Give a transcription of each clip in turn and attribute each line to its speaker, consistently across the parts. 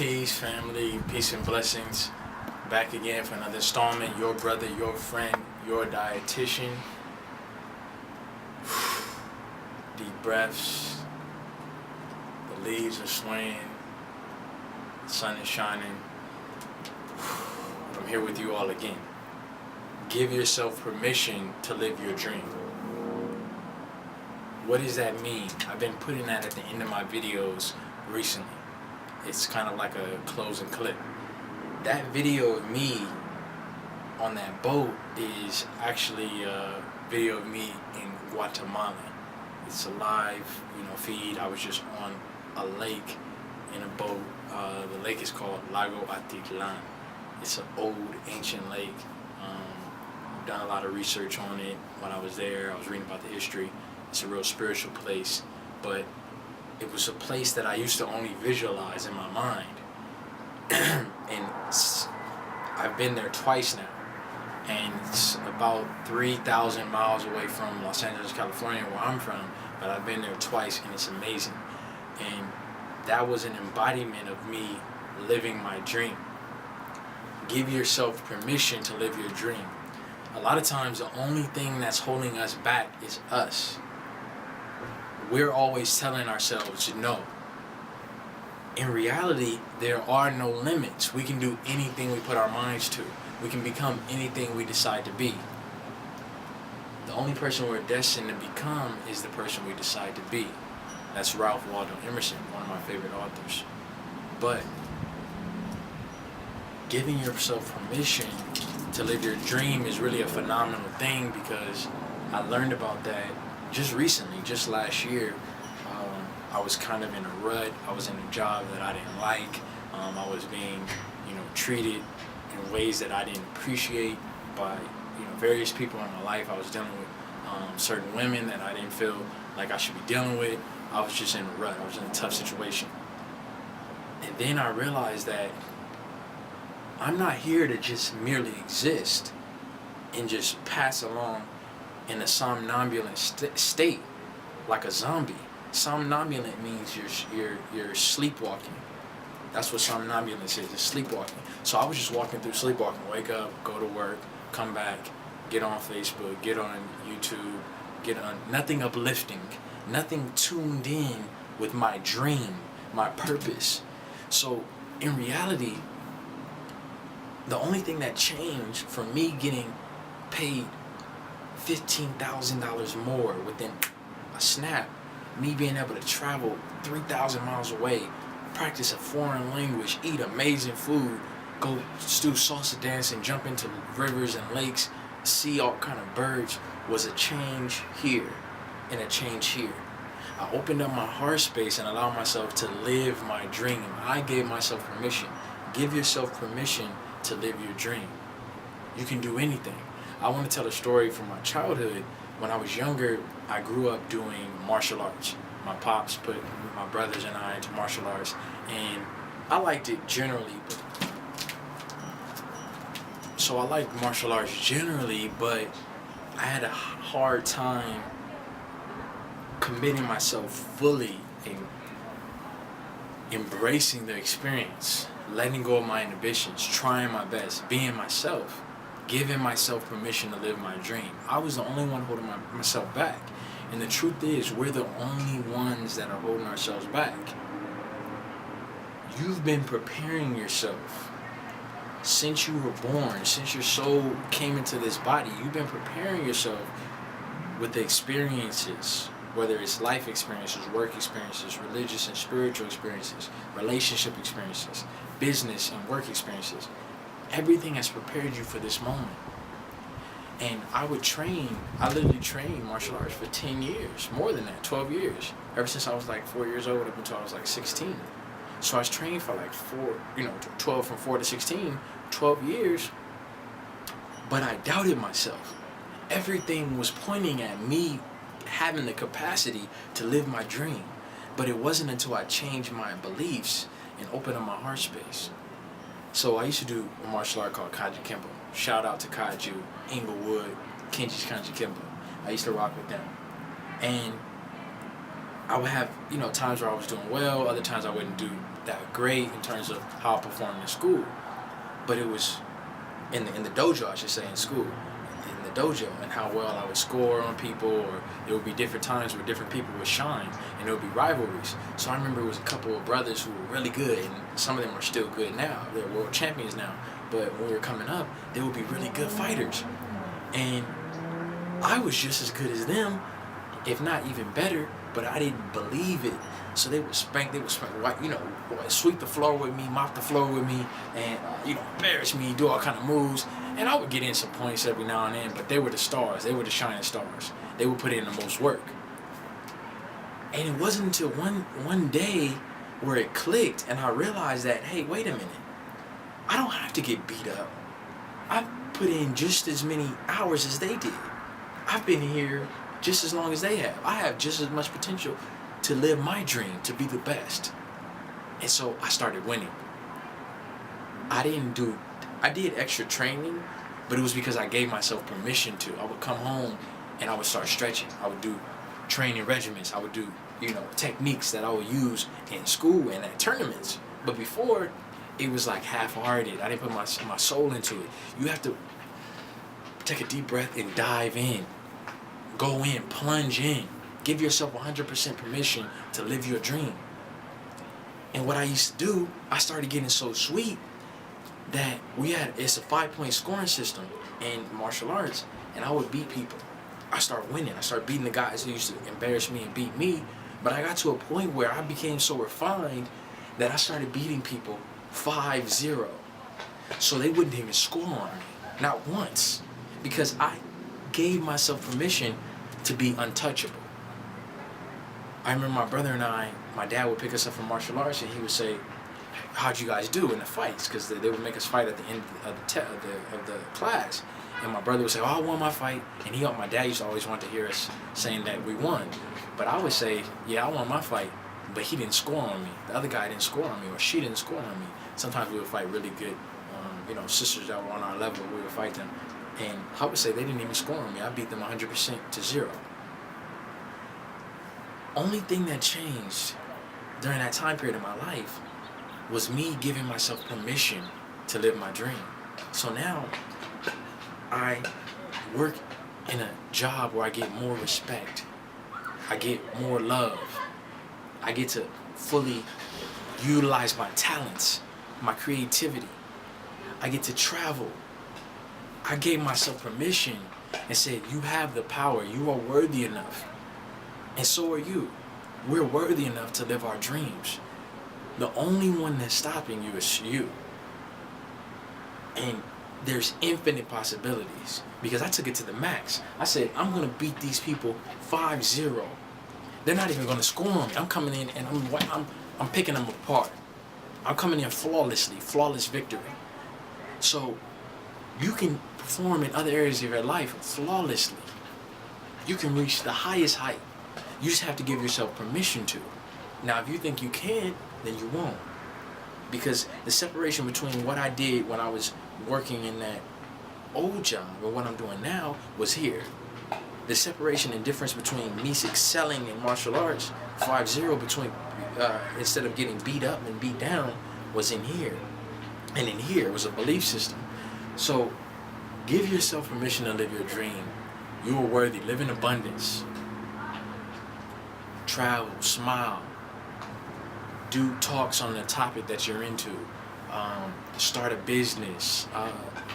Speaker 1: Peace, family, peace and blessings. Back again for another installment. Your brother, your friend, your dietitian. Deep breaths. The leaves are swaying. The sun is shining. I'm here with you all again. Give yourself permission to live your dream. What does that mean? I've been putting that at the end of my videos recently. It's kind of like a closing clip. That video of me on that boat is actually a video of me in Guatemala. It's a live, feed. I was just on a lake in a boat. The lake is called Lago Atitlan. It's an old, ancient lake. I've done a lot of research on it. When I was there, I was reading about the history. It's a real spiritual place, but it was a place that I used to only visualize in my mind. And I've been there twice now. And it's about 3,000 miles away from Los Angeles, California, where I'm from, but I've been there twice and it's amazing. And that was an embodiment of me living my dream. Give yourself permission to live your dream. A lot of times the only thing that's holding us back is us. We're always telling ourselves no. In reality, there are no limits. We can do anything we put our minds to. We can become anything we decide to be. The only person we're destined to become is the person we decide to be. That's Ralph Waldo Emerson, one of my favorite authors. But giving yourself permission to live your dream is really a phenomenal thing, because I learned about that just recently, just last year. I was kind of in a rut. I was in a job that I didn't like. I was being, treated in ways that I didn't appreciate by, various people in my life. I was dealing with certain women that I didn't feel like I should be dealing with. I was just in a rut. I was in a tough situation. And then I realized that I'm not here to just merely exist and just pass along in a somnambulant state like a zombie. Somnambulant means you're sleepwalking. That's what somnambulance is, it's sleepwalking. So I was just walking through sleepwalking, wake up, go to work, come back, get on Facebook, get on YouTube, get on nothing uplifting, nothing tuned in with my dream, my purpose. So in reality, the only thing that changed from me getting paid $15,000 more within a snap, me being able to travel 3,000 miles away, practice a foreign language, eat amazing food, go do salsa dance and jump into rivers and lakes, see all kind of birds, was a change here and a change here. I opened up my heart space and allowed myself to live my dream. I gave myself permission. Give yourself permission to live your dream. You can do anything. I want to tell a story from my childhood. When I was younger, I grew up doing martial arts. My pops put my brothers and I into martial arts, and I liked it generally. So I liked martial arts generally, but I had a hard time committing myself fully and embracing the experience, letting go of my inhibitions, trying my best, being myself, giving myself permission to live my dream. I was the only one holding myself back. And the truth is, we're the only ones that are holding ourselves back. You've been preparing yourself since you were born, since your soul came into this body. You've been preparing yourself with the experiences, whether it's life experiences, work experiences, religious and spiritual experiences, relationship experiences, business and work experiences. Everything has prepared you for this moment. And I literally trained martial arts for 10 years, more than that, 12 years. Ever since I was like 4 years old up until I was like 16. So I was trained for like 12 from 4 to 16, 12 years. But I doubted myself. Everything was pointing at me having the capacity to live my dream. But it wasn't until I changed my beliefs and opened up my heart space. So I used to do a martial art called Kaji Kempo. Shout out to Kaiju, Inglewood, Kenji's Kaji Kempo. I used to rock with them. And I would have, times where I was doing well, other times I wouldn't do that great in terms of how I performed in school, but it was in the dojo, I should say, in school, in the dojo, and how well I would score on people, or there would be different times where different people would shine, and there would be rivalries. So I remember it was a couple of brothers who were really good, and some of them are still good now. They're world champions now. But when we were coming up, they would be really good fighters, and I was just as good as them, if not even better. But I didn't believe it. So they would spank, sweep the floor with me, mop the floor with me, and embarrass me, do all kind of moves. And I would get in some points every now and then, but they were the stars. They were the shining stars. They would put in the most work. And it wasn't until one day where it clicked, and I realized that, hey, wait a minute. I don't have to get beat up. I've put in just as many hours as they did. I've been here just as long as they have. I have just as much potential to live my dream, to be the best. And so I started winning. I did extra training, but it was because I gave myself permission to. I would come home and I would start stretching. I would do training regimens. I would do, techniques that I would use in school and at tournaments. But before, it was like half-hearted. I didn't put my soul into it. You have to take a deep breath and dive in. Go in, plunge in. Give yourself 100% permission to live your dream. And what I used to do, I started getting so sweet that it's a 5-point scoring system in martial arts, and I would beat people. I started winning. I started beating the guys who used to embarrass me and beat me. But I got to a point where I became so refined that I started beating people 5-0. So they wouldn't even score on me. Not once. Because I gave myself permission to be untouchable. I remember my brother and my dad would pick us up from martial arts, and he would say, how'd you guys do in the fights? Because they would make us fight at the end of the class. And my brother would say, I won my fight. And my dad used to always want to hear us saying that we won. But I would say, yeah, I won my fight, but he didn't score on me. The other guy didn't score on me, or she didn't score on me. Sometimes we would fight really good, sisters that were on our level, we would fight them. And I would say they didn't even score on me. I beat them 100% to 0. Only thing that changed during that time period of my life was me giving myself permission to live my dream. So now I work in a job where I get more respect. I get more love. I get to fully utilize my talents, my creativity. I get to travel. I gave myself permission and said, you have the power. You are worthy enough. And so are you. We're worthy enough to live our dreams. The only one that's stopping you is you. And there's infinite possibilities, because I took it to the max. I said, I'm going to beat these people 5-0. They're not even going to score on me. I'm coming in and I'm picking them apart. I'm coming in flawlessly, flawless victory. So you can perform in other areas of your life flawlessly. You can reach the highest height. You just have to give yourself permission to. Now, if you think you can, then you won't. Because the separation between what I did when I was working in that old job and what I'm doing now was here. The separation and difference between me excelling in martial arts, 5-0, between instead of getting beat up and beat down, was in here. And in here was a belief system. So give yourself permission to live your dream. You are worthy. Live in abundance. Travel, smile. Do talks on the topic that you're into. Start a business.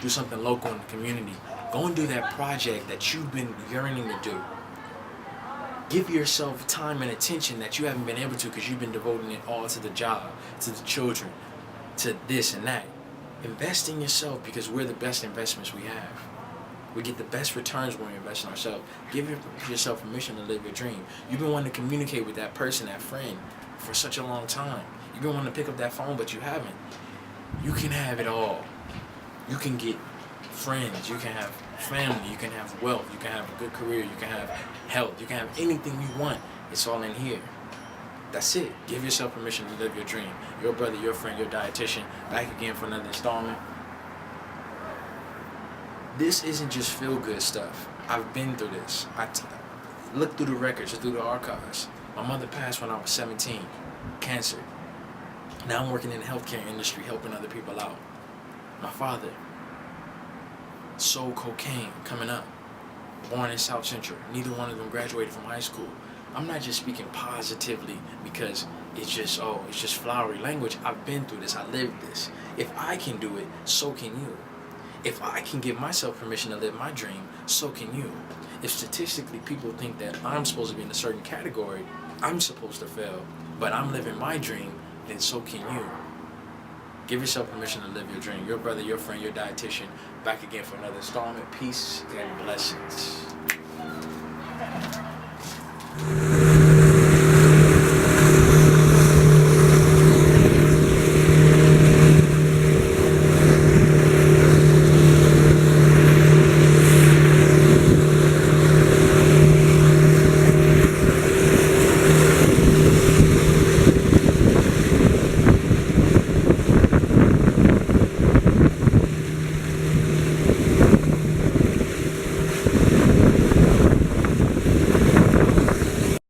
Speaker 1: Do something local in the community. Go and do that project that you've been yearning to do. Give yourself time and attention that you haven't been able to because you've been devoting it all to the job, to the children, to this and that. Invest in yourself, because we're the best investments we have. We get the best returns when we invest in ourselves. Give yourself permission to live your dream. You've been wanting to communicate with that person, that friend, for such a long time. You've been wanting to pick up that phone, but you haven't. You can have it all. You can get friends. You can have family. You can have wealth. You can have a good career. You can have health. You can have anything you want. It's all in here. That's it. Give yourself permission to live your dream. Your brother, your friend, your dietitian, back again for another installment. This isn't just feel-good stuff. I've been through this. Look through the records, through the archives. My mother passed when I was 17, cancer. Now I'm working in the healthcare industry, helping other people out. My father sold cocaine coming up, born in South Central. Neither one of them graduated from high school. I'm not just speaking positively because it's just flowery language. I've been through this. I lived this. If I can do it, so can you. If I can give myself permission to live my dream, so can you. If statistically people think that I'm supposed to be in a certain category, I'm supposed to fail, but I'm living my dream, then so can you. Give yourself permission to live your dream. Your brother, your friend, your dietitian, back again for another installment. Peace and blessings.